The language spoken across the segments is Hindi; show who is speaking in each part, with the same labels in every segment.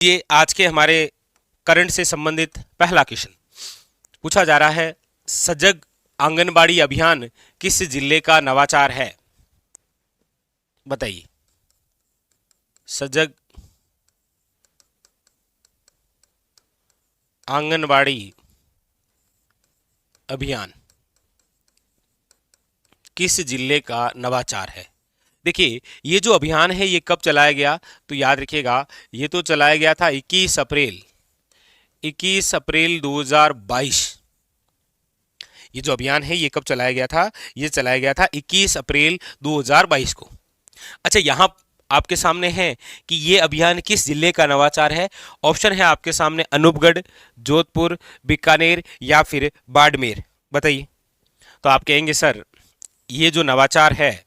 Speaker 1: ये आज के हमारे करंट से संबंधित पहला क्वेश्चन पूछा जा रहा है। सजग आंगनबाड़ी अभियान किस जिले का नवाचार है? बताइए। सजग आंगनबाड़ी अभियान किस जिले का नवाचार है? देखिए, ये जो अभियान है ये कब चलाया गया, तो याद रखिएगा ये तो चलाया गया था 21 अप्रैल 2022। ये जो अभियान है ये कब चलाया गया था? ये चलाया गया था 21 अप्रैल 2022 को। अच्छा, यहां आपके सामने है कि ये अभियान किस जिले का नवाचार है। ऑप्शन है आपके सामने अनूपगढ़, जोधपुर, बीकानेर या फिर बाड़मेर। बताइए। तो आप कहेंगे सर ये जो नवाचार है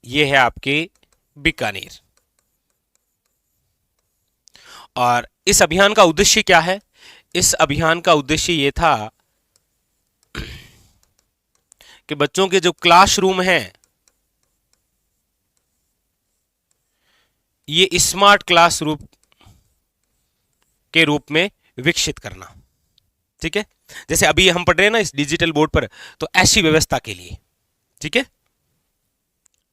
Speaker 1: ये है आपके बीकानेर। और इस अभियान का उद्देश्य क्या है? इस अभियान का उद्देश्य ये था कि बच्चों के जो क्लासरूम हैं ये स्मार्ट क्लासरूम के रूप में विकसित करना। ठीक है, जैसे अभी हम पढ़ रहे हैं ना इस डिजिटल बोर्ड पर, तो ऐसी व्यवस्था के लिए। ठीक है,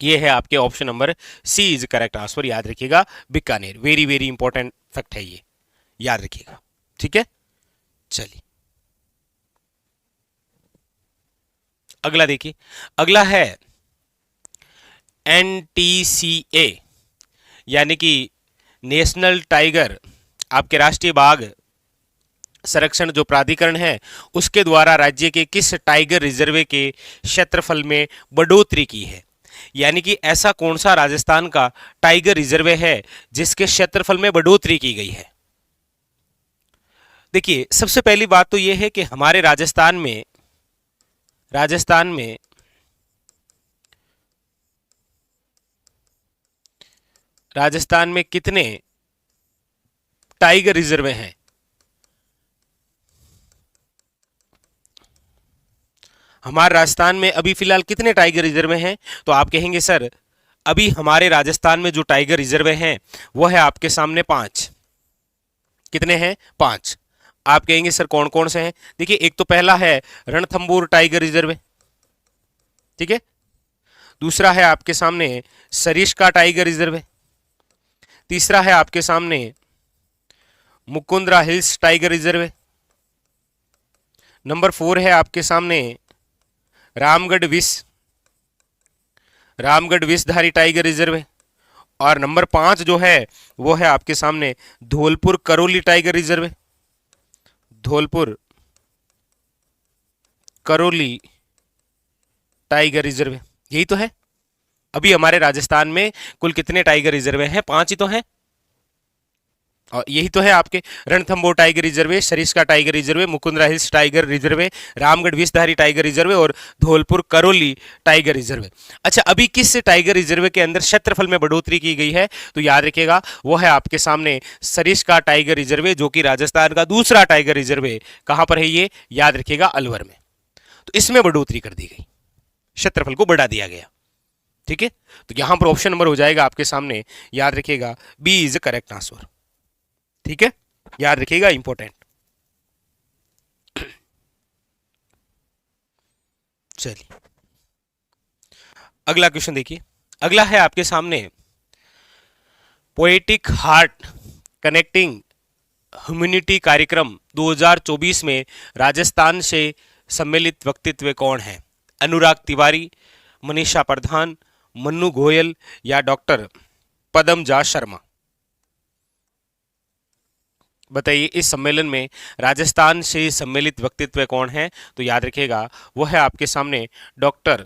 Speaker 1: ये है आपके option number C is correct answer. याद रखिएगा Bikaner, very very important fact है ये, याद रखिएगा। ठीक है, चलिए अगला देखिए। अगला है NTCA यानी कि नेशनल टाइगर, आपके राष्ट्रीय बाघ संरक्षण जो प्राधिकरण है उसके द्वारा राज्य के किस टाइगर रिजर्व के क्षेत्रफल में बढ़ोतरी की है। यानी कि ऐसा कौन सा राजस्थान का टाइगर रिजर्व है जिसके क्षेत्रफल में बढ़ोतरी की गई है। देखिए, सबसे पहली बात तो यह है कि हमारे राजस्थान में कितने टाइगर रिजर्व हैं? हमारे राजस्थान में अभी फिलहाल कितने टाइगर रिजर्व हैं? तो आप कहेंगे सर अभी हमारे राजस्थान में जो टाइगर रिजर्व हैं वो है आपके सामने 5। कितने हैं? 5। आप कहेंगे सर कौन कौन से हैं? देखिए, एक तो पहला है रणथंबोर टाइगर रिजर्व। ठीक है, दूसरा है आपके सामने सरिस्का टाइगर रिजर्व। तीसरा है आपके सामने Mukundra hills tiger reserve. Number 4 है आपके सामने रामगढ़ विषधारी टाइगर रिजर्व। और नंबर 5 जो है वो है आपके सामने Dholpur Karauli tiger reserve. Dholpur Karauli tiger reserve, यही तो है। अभी हमारे राजस्थान में कुल कितने टाइगर रिजर्व हैं? 5 ही तो हैं। और यही तो है आपके Ranthambore tiger reserve, Sariska tiger reserve, Mukundra hills tiger reserve, Ramgarh Vishdhari tiger reserve और धौलपुर करौली टाइगर रिजर्व। अच्छा, अभी किस टाइगर रिजर्व के अंदर क्षेत्रफल में बढ़ोतरी की गई है? तो याद रखिएगा वो है आपके सामने सरिस्का टाइगर रिजर्व, जो कि राजस्थान का दूसरा टाइगर रिजर्व है। कहां पर है ये? याद रखिएगा अलवर में। तो इसमें बढ़ोतरी कर दी गई, क्षेत्रफल को बढ़ा दिया गया। ठीक है, तो यहां पर ऑप्शन नंबर हो जाएगा आपके सामने, याद रखिएगा बी इज करेक्ट आंसर। ठीक है, याद रखिएगा इंपॉर्टेंट। चलिए अगला क्वेश्चन देखिए। अगला है आपके सामने पोएटिक हार्ट कनेक्टिंग ह्यूमैनिटी कार्यक्रम 2024 में राजस्थान से सम्मिलित व्यक्तित्व कौन है? अनुराग तिवारी, मनीषा प्रधान, मन्नू गोयल या डॉक्टर पदमजा शर्मा। बताइए, इस सम्मेलन में राजस्थान से सम्मिलित व्यक्तित्व कौन है? तो याद रखिएगा वो है आपके सामने डॉक्टर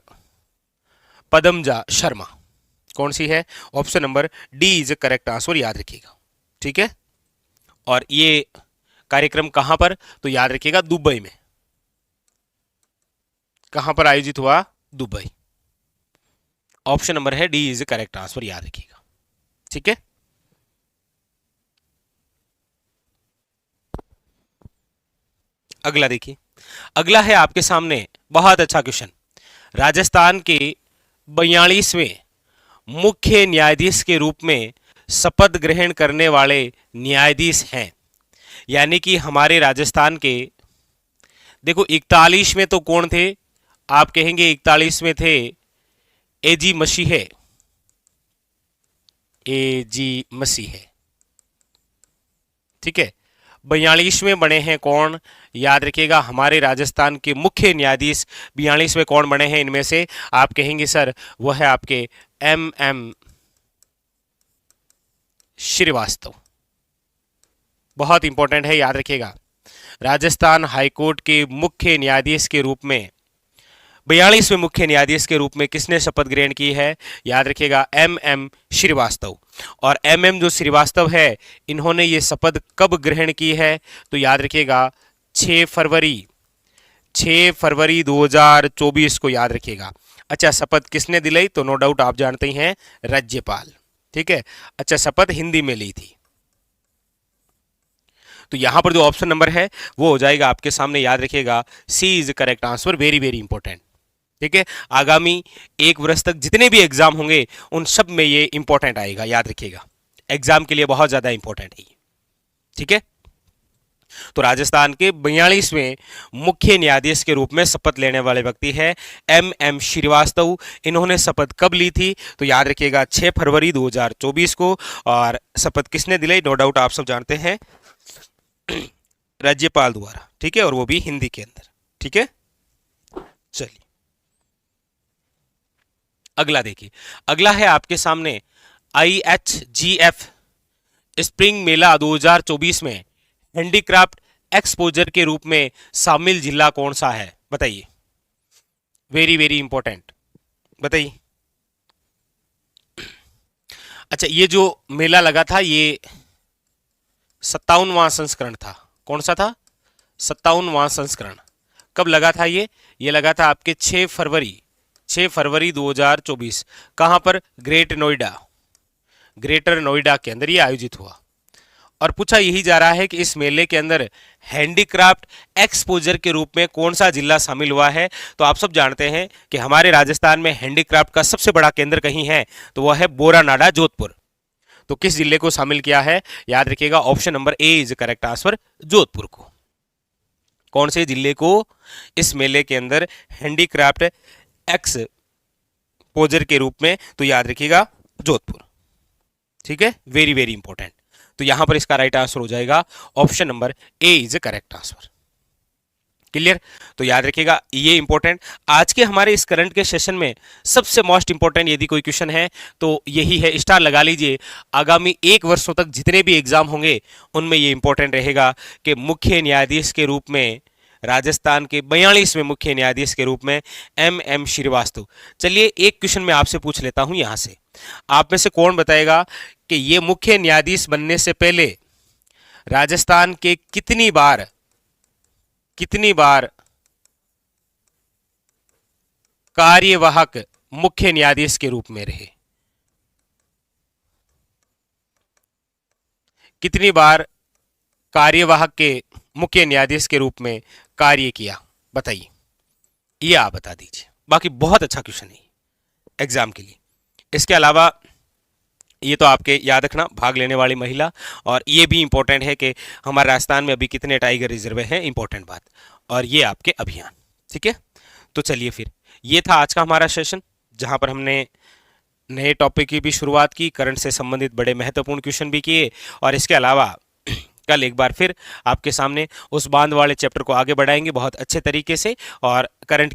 Speaker 1: पदमजा शर्मा। कौन सी है? Option number D is correct answer, याद रखिएगा। ठीक है, और ये कार्यक्रम कहां पर? तो याद रखिएगा दुबई में। कहां पर आयोजित हुआ? दुबई। ऑप्शन नंबर है डी इज करेक्ट आंसर, याद रखिएगा। ठीक है, अगला देखिए। अगला है आपके सामने बहुत अच्छा क्वेश्चन। राजस्थान के 42वें मुख्य न्यायाधीश के रूप में शपथ ग्रहण करने वाले न्यायाधीश हैं। यानी कि हमारे राजस्थान के, देखो 41 में तो कौन थे, आप कहेंगे 41 में थे एजी मसीह, एजी मसीह, ठीक है। 42 में बने हैं कौन, याद रखिएगा हमारे राजस्थान के मुख्य न्यायाधीश 42 में कौन बने हैं, इनमें से आप कहेंगे सर वो है आपके एम श्रीवास्तव। बहुत इंपॉर्टेंट है, याद रखिएगा। राजस्थान हाईकोर्ट के मुख्य न्यायाधीश के रूप में 42वें मुख्य न्यायाधीश के रूप में किसने शपथ ग्रहण की है, याद रखिएगा एम श्रीवास्तव। और एम जो श्रीवास्तव है, इन्होंने ये शपथ कब ग्रहण की है, तो याद रखिएगा 6 फरवरी 2024 को, याद रखिएगा। अच्छा, शपथ किसने दिलाई, तो नो डाउट आप जानते ही हैं, राज्यपाल, ठीक है। अच्छा, शपथ हिंदी में ली थी। तो यहां पर जो ऑप्शन नंबर है वो हो जाएगा आपके सामने, याद रखिएगा C is correct answer. Very very important, ठीक है। आगामी 1 वर्ष तक जितने भी एग्जाम होंगे उन सब में ये इंपॉर्टेंट आएगा, याद रखिएगा। एग्जाम के लिए बहुत ज्यादा इंपॉर्टेंट है, ठीक है। तो राजस्थान के 42वें मुख्य न्यायाधीश के रूप में शपथ लेने वाले व्यक्ति है एम श्रीवास्तव। इन्होंने शपथ कब ली थी, तो याद रखिएगा 6 फरवरी 2024 को। और शपथ किसने दिलाई, नो डाउट आप सब जानते हैं, राज्यपाल द्वारा, ठीक है, और वो भी हिंदी के अंदर, ठीक है। चलिए अगला देखिए, अगला है आपके सामने IHGF स्प्रिंग मेला 2024 में हैंडीक्राफ्ट एक्सपोजर के रूप में शामिल जिला कौन सा है, बताइए। वेरी वेरी इंपॉर्टेंट, बताइए। अच्छा, ये जो मेला लगा था ये 57वां संस्करण था, कौन सा था, 57वां संस्करण। कब लगा था ये लगा था आपके 6 फरवरी 2024। कहां पर, ग्रेटर नोएडा के अंदर ये आयोजित हुआ। और पूछा यही जा रहा है कि इस मेले के अंदर हैंडीक्राफ्ट एक्सपोजर के रूप में कौन सा जिला शामिल हुआ है। तो आप सब जानते हैं कि हमारे राजस्थान में हैंडीक्राफ्ट का सबसे बड़ा केंद्र कहीं है, तो वह है बोरानाडा, जोधपुर। तो किस जिले को शामिल किया है, याद रखिएगा option number A is correct answer, Jodhpur को। कौन से जिले को इस मेले के अंदर हैंडीक्राफ्ट एक्सपोजर के रूप में, तो याद रखिएगा जोधपुर, ठीक है। Very very important. तो यहां पर इसका राइट आंसर हो जाएगा option number A is correct answer. Clear. तो याद रखिएगा ये इंपॉर्टेंट, आज के हमारे इस करंट के सेशन में सबसे मोस्ट इंपॉर्टेंट यदि कोई क्वेश्चन है तो यही है, स्टार लगा लीजिए। आगामी 1 वर्षों तक जितने भी एग्जाम होंगे उनमें ये इंपॉर्टेंट रहेगा कि मुख्य न्यायाधीश के रूप में राजस्थान के 42वें मुख्य न्यायाधीश के रूप में एम श्रीवास्तव। चलिए एक क्वेश्चन मैं आपसे पूछ लेता हूं यहां से, आप में से कौन बताएगा कि ये मुख्य न्यायाधीश बनने से पहले राजस्थान के कितनी बार कार्यवाहक मुख्य न्यायाधीश के रूप में रहे, कितनी बार कार्यवाहक के मुख्य न्यायाधीश के रूप में कार्य किया, बताइए। ये आप बता दीजिए। बाकी बहुत अच्छा क्वेश्चन है एग्जाम के लिए। इसके अलावा ये तो आपके याद रखना भाग लेने वाली महिला, और ये भी इंपॉर्टेंट है कि हमारे राजस्थान में अभी कितने टाइगर रिजर्व हैं, इंपॉर्टेंट बात, और ये आपके अभियान, ठीक है। तो चलिए फिर, ये था आज का हमारा सेशन जहां पर हमने नए टॉपिक की भी शुरुआत की, करंट से संबंधित बड़े महत्वपूर्ण क्वेश्चन भी किए, और इसके अलावा कल एक बार फिर आपके सामने उस बांध वाले चैप्टर को आगे बढ़ाएंगे बहुत अच्छे तरीके से, और करंट